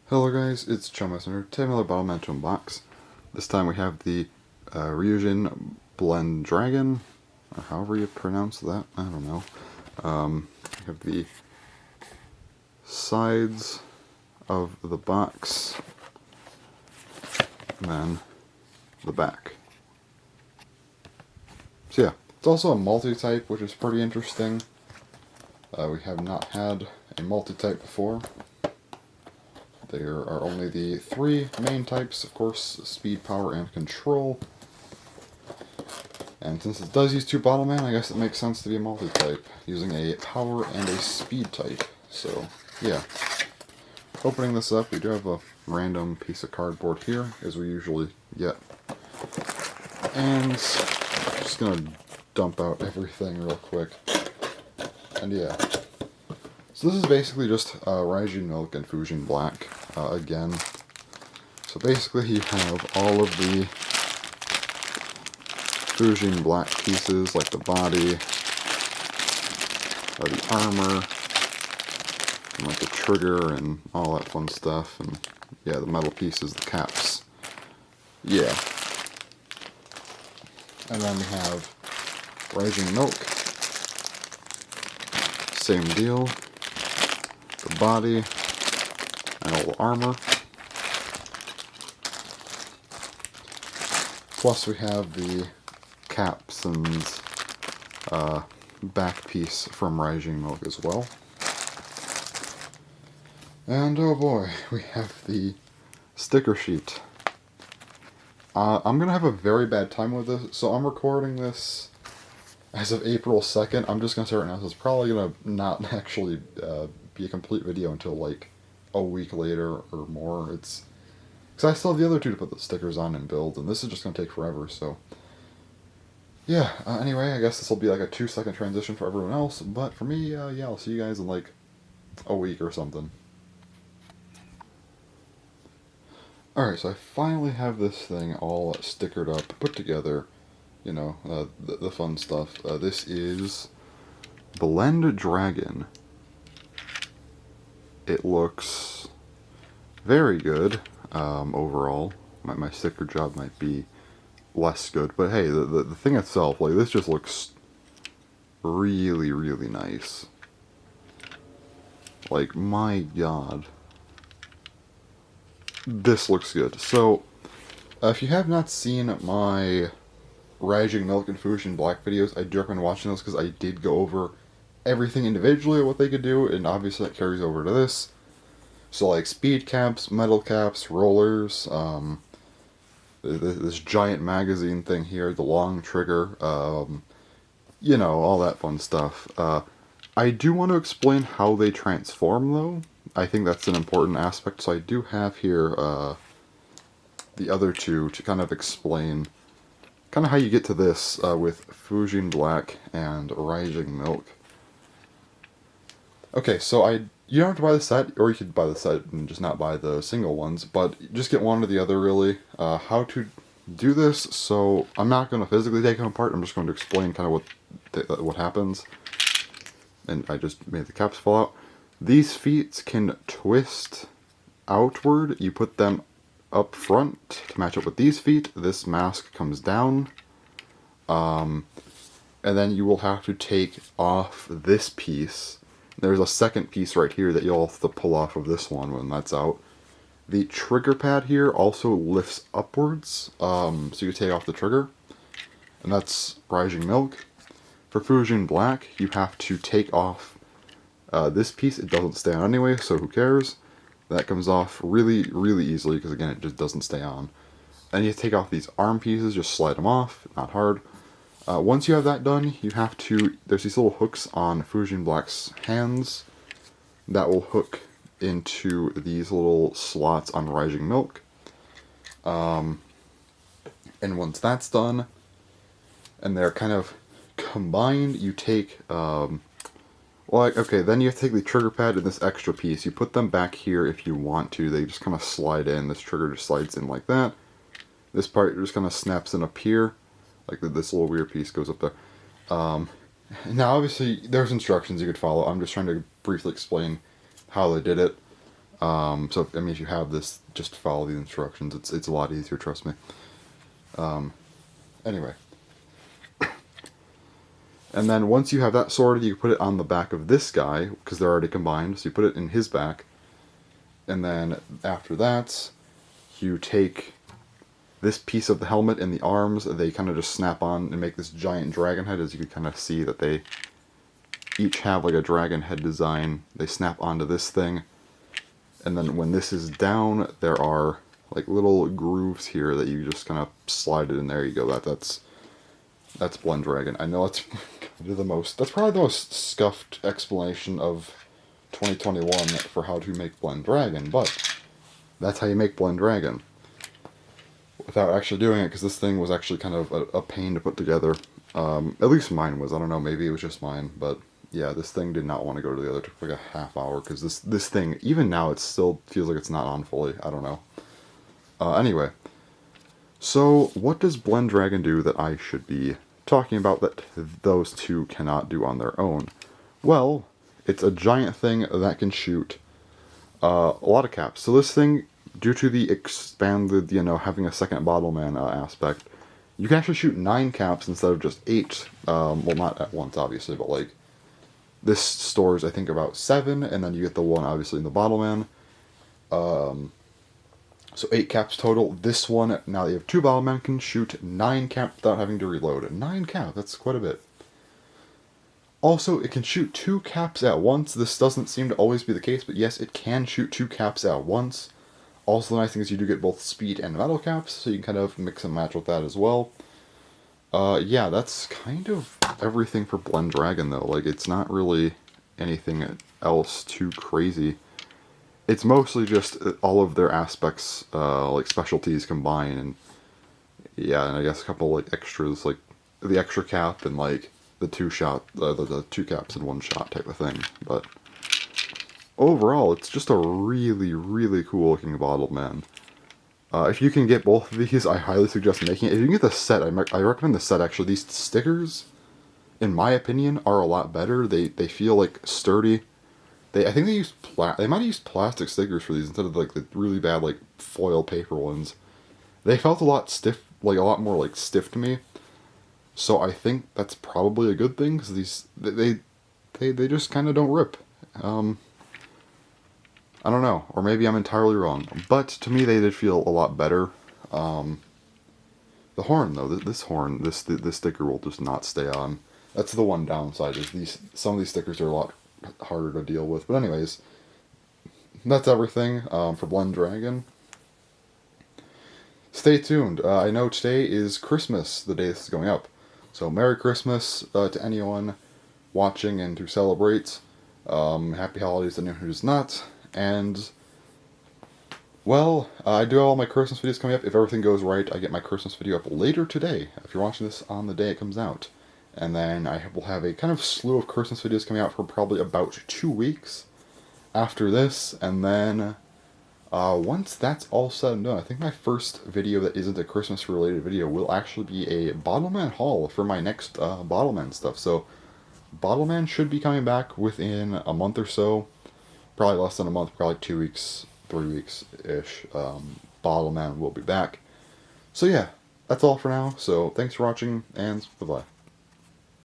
Hello guys, it's Chum Messenger. Today another Bottleman to unbox. This time we have the Ryuujin Blend Dragon, or however you pronounce that, I don't know. We have the sides of the box, and then the back. So yeah, it's also a multi-type, which is pretty interesting. We have not had a multi-type before. There are only the three main types, of course, speed, power, and control. And since it does use two Bottleman, I guess it makes sense to be a multi-type, using a power and a speed type. So, yeah. Opening this up, we do have a random piece of cardboard here, as we usually get. And I'm just gonna dump out everything real quick. And yeah. So this is basically just Ryuujin Milk and Ryuujin Black again. So basically you have all of the Ryuujin Black pieces, like the body, the armor, and like the trigger and all that fun stuff, and yeah, the metal pieces, the caps. Yeah. And then we have Ryuujin Milk. Same deal. The body and all the armor. Plus we have the caps and back piece from Ryuujin Milk as well. And oh boy, we have the sticker sheet. I'm gonna have a very bad time with this, so I'm recording this as of April 2nd. I'm just gonna say right now, so it's probably gonna not actually be a complete video until like a week later or more. It's because I still have the other two to put the stickers on and build, and this is just gonna take forever. So yeah. Anyway, I guess this will be like a 2-second transition for everyone else, but for me, yeah, I'll see you guys in like a week or something. Alright, so I finally have this thing all stickered up, put together. You know, the fun stuff. This is Blend Dragon. It looks very good overall. My sticker job might be less good, but hey, the thing itself, like, this just looks really, really nice. Like, my god. This looks good. So, if you have not seen my Ryuujin Milk and Ryuujin Black videos, I do recommend watching those because I did go over everything individually, what they could do, and obviously that carries over to this. So like speed caps, metal caps, rollers, this giant magazine thing here, the long trigger, you know, all that fun stuff. I do want to explain how they transform though. I think that's an important aspect, so I do have here the other two to kind of explain kind of how you get to this with Ryuujin Black and Ryuujin Milk. Okay, so you don't have to buy the set, or you could buy the set and just not buy the single ones, but just get one or the other really. How to do this, so I'm not going to physically take them apart, I'm just going to explain kind of what happens. And I just made the caps fall out. These feet can twist outward, you put them up front to match up with these feet, this mask comes down, and then you will have to take off this piece. There's a second piece right here that you'll have to pull off of this one when that's out. The trigger pad here also lifts upwards, so you take off the trigger, and that's Ryuujin Milk. For Ryuujin Black, you have to take off this piece. It doesn't stay on anyway, so who cares? That comes off really, really easily, because again, it just doesn't stay on. And you take off these arm pieces, just slide them off, not hard. Once you have that done, you have to, there's these little hooks on Ryuujin Black's hands that will hook into these little slots on Ryuujin Milk. And once that's done, and they're kind of combined, you take, well, okay, then you have to take the trigger pad and this extra piece. You put them back here if you want to. They just kind of slide in. This trigger just slides in like that. This part just kind of snaps in up here. Like this little weird piece goes up there. Now obviously there's instructions you could follow. I'm just trying to briefly explain how they did it. So, I mean, if you have this, just follow the instructions. It's a lot easier, trust me. Anyway. And then once you have that sorted, you put it on the back of this guy, because they're already combined, so you put it in his back. And then after that, you take this piece of the helmet and the arms, they kind of just snap on and make this giant dragon head, as you can kind of see that they each have like a dragon head design. They snap onto this thing. And then when this is down, there are like little grooves here that you just kind of slide it in. There you go. That's Blend Dragon. I know that's that's probably the most scuffed explanation of 2021 for how to make Blend Dragon, but that's how you make Blend Dragon. Without actually doing it, because this thing was actually kind of a pain to put together. At least mine was. I don't know, maybe it was just mine, but yeah, this thing did not want to go together. It took like a half hour, because this thing, even now, it still feels like it's not on fully. I don't know. Anyway, so what does Blend Dragon do that I should be talking about that those two cannot do on their own? Well, it's a giant thing that can shoot a lot of caps. So this thing, due to the expanded, having a second Bottleman aspect, you can actually shoot 9 caps instead of just 8. Well, not at once, obviously, but like, this stores, I think, about 7, and then you get the one, obviously, in the Bottleman. So 8 caps total. This one, now that you have 2 Bottlemen, can shoot 9 caps without having to reload. 9 caps, that's quite a bit. Also, it can shoot 2 caps at once. This doesn't seem to always be the case, but yes, it can shoot 2 caps at once. Also, the nice thing is you do get both speed and metal caps, so you can kind of mix and match with that as well. Yeah, that's kind of everything for Blend Dragon, though. Like, it's not really anything else too crazy. It's mostly just all of their aspects, like specialties combined, and yeah, and I guess a couple like extras, like the extra cap and like the 2-shot, the 2 caps in 1 shot type of thing. But overall, it's just a really, really cool looking Bottleman. If you can get both of these, I highly suggest making it. If you can get the set, I recommend the set actually. These stickers, in my opinion, are a lot better. They feel like sturdy. I think they might have used plastic stickers for these instead of like the really bad like foil paper ones. They felt a lot stiff, like a lot more like stiff to me. So I think that's probably a good thing, because these they just kind of don't rip. I don't know, or maybe I'm entirely wrong, but to me they did feel a lot better. The horn though, this horn, this sticker will just not stay on. That's the one downside, is some of these stickers are a lot harder to deal with. But anyways, that's everything for Blend Dragon. Stay tuned. I know today is Christmas, the day this is going up. So Merry Christmas to anyone watching and who celebrates. Happy holidays to anyone who does not. And, well, I do have all my Christmas videos coming up. If everything goes right, I get my Christmas video up later today, if you're watching this on the day it comes out. And then I will have a kind of slew of Christmas videos coming out for probably about 2 weeks after this. And then once that's all said and done, I think my first video that isn't a Christmas related video will actually be a Bottleman haul for my next Bottleman stuff. So Bottleman should be coming back within a month or so. Probably less than a month, probably 2 weeks, 3 weeks-ish. Bottleman will be back. So yeah, that's all for now. So thanks for watching, and bye-bye.